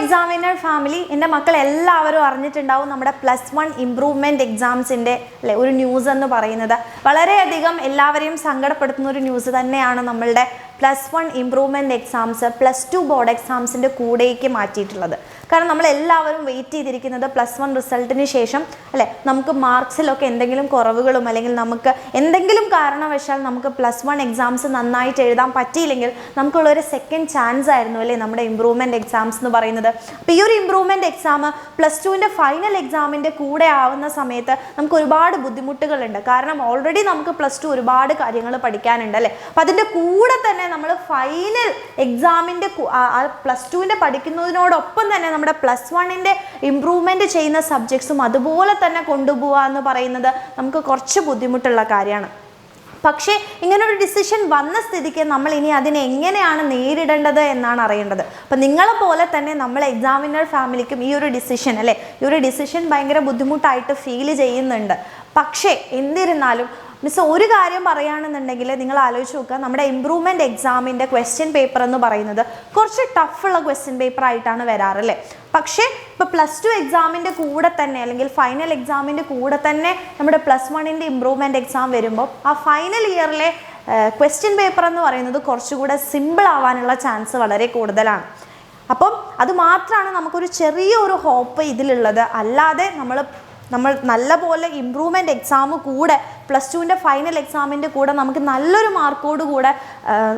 examiner family, എൻ്റെ മക്കൾ എല്ലാവരും അറിഞ്ഞിട്ടുണ്ടാവും നമ്മുടെ +1 ഇംപ്രൂവ്മെന്റ് എക്സാംസിന്റെ അല്ലേ ഒരു ന്യൂസ് എന്ന് പറയുന്നത്. വളരെയധികം എല്ലാവരെയും സങ്കടപ്പെടുത്തുന്ന ഒരു ന്യൂസ് തന്നെയാണ് നമ്മളുടെ +1 ഇംപ്രൂവ്മെന്റ് എക്സാംസ് +2 ബോർഡ് എക്സാംസിന്റെ കൂടേക്ക് മാറ്റിയിട്ടുള്ളത്. കാരണം നമ്മൾ എല്ലാവരും വെയിറ്റ് ചെയ്തിരിക്കുന്നത് +1 റിസൾട്ടിന് ശേഷം അല്ലേ നമുക്ക് മാർക്സിലൊക്കെ എന്തെങ്കിലും കുറവുകളും അല്ലെങ്കിൽ നമുക്ക് എന്തെങ്കിലും കാരണവശാൽ നമുക്ക് +1 എക്സാംസ് നന്നായിട്ട് എഴുതാൻ പറ്റിയില്ലെങ്കിൽ നമുക്കുള്ളൊരു സെക്കൻഡ് ചാൻസ് ആയിരുന്നു അല്ലേ നമ്മുടെ ഇംപ്രൂവ്മെന്റ് എക്സാംസ് എന്ന് പറയുന്നത്. അപ്പോൾ ഈ ഒരു ഇംപ്രൂവ്മെന്റ് എക്സാം +2ന്റെ ഫൈനൽ എക്സാമിൻ്റെ കൂടെ ആവുന്ന സമയത്ത് നമുക്ക് ഒരുപാട് ബുദ്ധിമുട്ടുകളുണ്ട്. കാരണം ഓൾറെഡി നമുക്ക് +2 ഒരുപാട് കാര്യങ്ങൾ പഠിക്കാനുണ്ട് അല്ലേ. അപ്പോൾ അതിൻ്റെ കൂടെ തന്നെ നമ്മൾ ഫൈനൽ എക്സാമിൻ്റെ +2ന്റെ പഠിക്കുന്നതിനോടൊപ്പം തന്നെ നമ്മുടെ +1ന്റെ ഇംപ്രൂവ്മെന്റ് ചെയ്യുന്ന സബ്ജക്ട്സും അതുപോലെ തന്നെ കൊണ്ടുപോകുക എന്ന് പറയുന്നത് നമുക്ക് കുറച്ച് ബുദ്ധിമുട്ടുള്ള കാര്യമാണ്. പക്ഷേ ഇങ്ങനൊരു ഡിസിഷൻ വന്ന സ്ഥിതിക്ക് നമ്മൾ ഇനി അതിനെ എങ്ങനെയാണ് നേരിടേണ്ടത് എന്നാണ് അറിയേണ്ടത്. അപ്പം നിങ്ങളെ പോലെ തന്നെ നമ്മൾ എക്സാമിനർ ഫാമിലിക്കും ഈ ഒരു ഡിസിഷൻ അല്ലേ ഈ ഒരു ഡിസിഷൻ ഭയങ്കര ബുദ്ധിമുട്ടായിട്ട് ഫീൽ ചെയ്യുന്നുണ്ട്. പക്ഷേ എന്നിരുന്നാലും മിസ് ഒരു കാര്യം പറയുകയാണെന്നുണ്ടെങ്കിൽ നിങ്ങൾ ആലോചിച്ച് നോക്കുക, നമ്മുടെ ഇംപ്രൂവ്മെൻറ്റ് എക്സാമിൻ്റെ ക്വസ്റ്റ്യൻ പേപ്പർ എന്ന് പറയുന്നത് കുറച്ച് ടഫുള്ള ക്വസ്റ്റ്യൻ പേപ്പർ ആയിട്ടാണ് വരാറല്ലേ. പക്ഷേ ഇപ്പോൾ +2 എക്സാമിൻ്റെ കൂടെ തന്നെ അല്ലെങ്കിൽ ഫൈനൽ എക്സാമിൻ്റെ കൂടെ തന്നെ നമ്മുടെ +1ൻ്റെ ഇംപ്രൂവ്മെൻറ്റ് എക്സാം വരുമ്പോൾ ആ ഫൈനൽ ഇയറിലെ ക്വസ്റ്റ്യൻ പേപ്പർ എന്ന് പറയുന്നത് കുറച്ചുകൂടെ സിമ്പിൾ ആവാനുള്ള ചാൻസ് വളരെ കൂടുതലാണ്. അപ്പം അത് മാത്രമാണ് നമുക്കൊരു ചെറിയൊരു ഹോപ്പ് ഇതിലുള്ളത്. അല്ലാതെ നമ്മൾ നല്ലപോലെ ഇംപ്രൂവ്മെൻറ്റ് എക്സാം കൂടെ +2ൻ്റെ ഫൈനൽ എക്സാമിൻ്റെ കൂടെ നമുക്ക് നല്ലൊരു മാർക്കോട് കൂടെ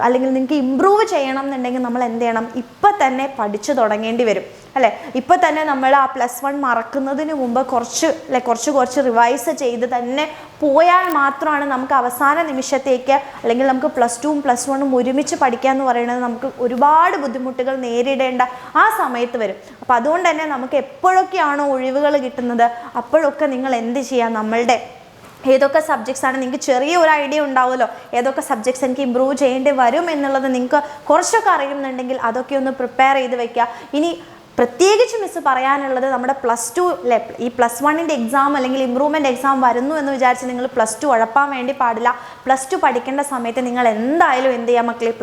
അല്ലെങ്കിൽ നിങ്ങൾക്ക് ഇമ്പ്രൂവ് ചെയ്യണം എന്നുണ്ടെങ്കിൽ നമ്മൾ എന്ത് ചെയ്യണം, ഇപ്പം തന്നെ പഠിച്ചു തുടങ്ങേണ്ടി വരും അല്ലേ. ഇപ്പം തന്നെ നമ്മൾ ആ +1 മറക്കുന്നതിന് മുമ്പ് കുറച്ച് റിവൈസ് ചെയ്ത് തന്നെ പോയാൽ മാത്രമാണ് നമുക്ക് അവസാന നിമിഷത്തേക്ക് അല്ലെങ്കിൽ നമുക്ക് +2ഉം +1ഉം ഒരുമിച്ച് പഠിക്കുക എന്ന് പറയുന്നത് നമുക്ക് ഒരുപാട് ബുദ്ധിമുട്ടുകൾ നേരിടേണ്ട ആ സമയത്ത് വരും. അപ്പോൾ അതുകൊണ്ട് തന്നെ നമുക്ക് എപ്പോഴൊക്കെയാണോ ഒഴിവുകൾ കിട്ടുന്നത് അപ്പോഴൊക്കെ നിങ്ങൾ എന്ത് ചെയ്യുക, നമ്മളുടെ ഏതൊക്കെ സബ്ജക്ട്സാണ് നിങ്ങൾക്ക് ചെറിയൊരു ഐഡിയ ഉണ്ടാവുമല്ലോ, ഏതൊക്കെ സബ്ജക്ട്സ് എനിക്ക് ഇമ്പ്രൂവ് ചെയ്യേണ്ടി വരും എന്നുള്ളത് നിങ്ങൾക്ക് കുറച്ചൊക്കെ അറിയുന്നുണ്ടെങ്കിൽ അതൊക്കെ ഒന്ന് പ്രിപ്പയർ ചെയ്ത് വെക്കുക. ഇനി പ്രത്യേകിച്ച് മിസ് പറയാനുള്ളത് നമ്മുടെ +2 ഈ +1ൻ്റെ എക്സാം അല്ലെങ്കിൽ ഇമ്പ്രൂവ്മെൻറ്റ് എക്സാം വരുന്നു എന്ന് വിചാരിച്ച് നിങ്ങൾ +2 ഉഴപ്പാൻ വേണ്ടി പാടില്ല. +2 പഠിക്കേണ്ട സമയത്ത് നിങ്ങൾ എന്തായാലും എന്ത് ചെയ്യാം മക്കളെ,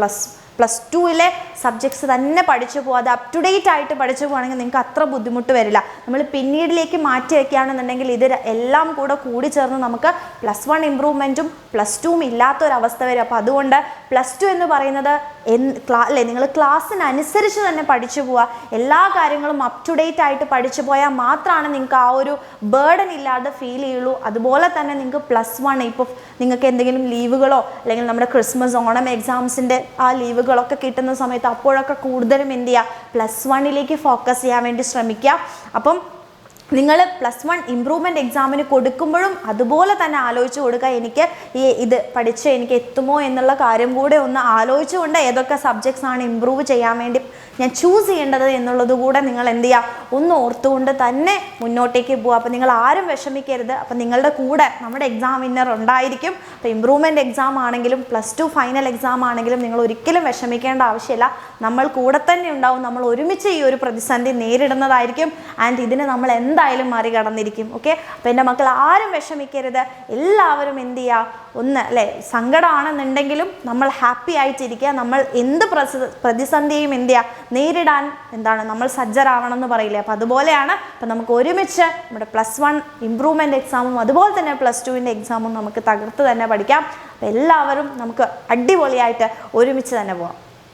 +2ലെ സബ്ജക്ട്സ് തന്നെ പഠിച്ചു പോകുക. അത് അപ് ടു ഡേറ്റ് ആയിട്ട് പഠിച്ചു പോകുകയാണെങ്കിൽ നിങ്ങൾക്ക് അത്ര ബുദ്ധിമുട്ട് വരില്ല. നമ്മൾ പിന്നീടിലേക്ക് മാറ്റി വയ്ക്കുകയാണെന്നുണ്ടെങ്കിൽ ഇത് എല്ലാം കൂടി ചേർന്ന് നമുക്ക് +1 ഇമ്പ്രൂവ്മെൻറ്റും +2ഉം ഇല്ലാത്തൊരവസ്ഥ വരും. അപ്പോൾ അതുകൊണ്ട് +2 എന്ന് പറയുന്നത് നിങ്ങൾ ക്ലാസ്സിനനുസരിച്ച് തന്നെ പഠിച്ചു പോവുക. എല്ലാ കാര്യങ്ങളും അപ് ടു ഡേറ്റ് ആയിട്ട് പഠിച്ചു പോയാൽ മാത്രമാണ് നിങ്ങൾക്ക് ആ ഒരു ബേർഡൻ ഇല്ലാതെ ഫീൽ ചെയ്യുള്ളൂ. അതുപോലെ തന്നെ നിങ്ങൾക്ക് +1 ഇപ്പോൾ നിങ്ങൾക്ക് എന്തെങ്കിലും ലീവുകളോ അല്ലെങ്കിൽ നമ്മുടെ ക്രിസ്മസ് ഓണം എക്സാംസിൻ്റെ ആ ലീവുകളൊക്കെ കിട്ടുന്ന സമയത്ത് അപ്പോഴൊക്കെ കൂടുതലും എന്ത് ചെയ്യുക, +1ലേക്ക് ഫോക്കസ് ചെയ്യാൻ വേണ്ടി ശ്രമിക്കുക. അപ്പം നിങ്ങൾ +1 ഇംപ്രൂവ്മെൻറ്റ് എക്സാമിന് കൊടുക്കുമ്പോഴും അതുപോലെ തന്നെ ആലോചിച്ച് കൊടുക്കുക, എനിക്ക് ഇത് പഠിച്ച് എനിക്ക് എത്തുമോ എന്നുള്ള കാര്യം കൂടെ ഒന്ന് ആലോചിച്ചുകൊണ്ട് ഏതൊക്കെ സബ്ജക്ട്സ് ആണ് ഇമ്പ്രൂവ് ചെയ്യാൻ വേണ്ടി ഞാൻ ചൂസ് ചെയ്യേണ്ടത് എന്നുള്ളത് കൂടെ നിങ്ങൾ എന്ത് ചെയ്യുക, ഒന്ന് ഓർത്തുകൊണ്ട് തന്നെ മുന്നോട്ടേക്ക് പോവുക. അപ്പോൾ നിങ്ങൾ ആരും വിഷമിക്കരുത്. അപ്പോൾ നിങ്ങളുടെ കൂടെ നമ്മുടെ എക്സാം വിന്നർ ഉണ്ടായിരിക്കും. അപ്പോൾ ഇമ്പ്രൂവ്മെൻറ്റ് എക്സാം ആണെങ്കിലും +2 ഫൈനൽ എക്സാം ആണെങ്കിലും നിങ്ങൾ ഒരിക്കലും വിഷമിക്കേണ്ട ആവശ്യമില്ല. നമ്മൾ കൂടെ തന്നെ ഉണ്ടാവും. നമ്മൾ ഒരുമിച്ച് ഈ ഒരു പ്രതിസന്ധി നേരിടുന്നതായിരിക്കും. ആൻഡ് ഇതിനെ നമ്മൾ എന്തായാലും മറികടന്നിരിക്കും. ഓക്കെ, അപ്പോൾ എൻ്റെ മക്കൾ ആരും വിഷമിക്കരുത്. എല്ലാവരും എന്ത് ചെയ്യുക, ഒന്ന് അല്ലേ സങ്കടമാണെന്നുണ്ടെങ്കിലും നമ്മൾ ഹാപ്പി ആയിട്ടിരിക്കുക. നമ്മൾ എന്ത് പ്രതിസന്ധിയും എന്ത് ചെയ്യുക നേരിടാൻ നമ്മൾ സജ്ജരാവണം എന്ന് പറയില്ലേ. അപ്പോൾ അതുപോലെയാണ്. അപ്പോൾ നമുക്ക് ഒരുമിച്ച് നമ്മുടെ +1 ഇംപ്രൂവ്മെൻറ്റ് എക്സാമും അതുപോലെ തന്നെ +2ൻ്റെ എക്സാമും നമുക്ക് തകർത്ത് തന്നെ പഠിക്കാം. അപ്പോൾ എല്ലാവരും നമുക്ക് അടിപൊളിയായിട്ട് ഒരുമിച്ച് തന്നെ പോകാം.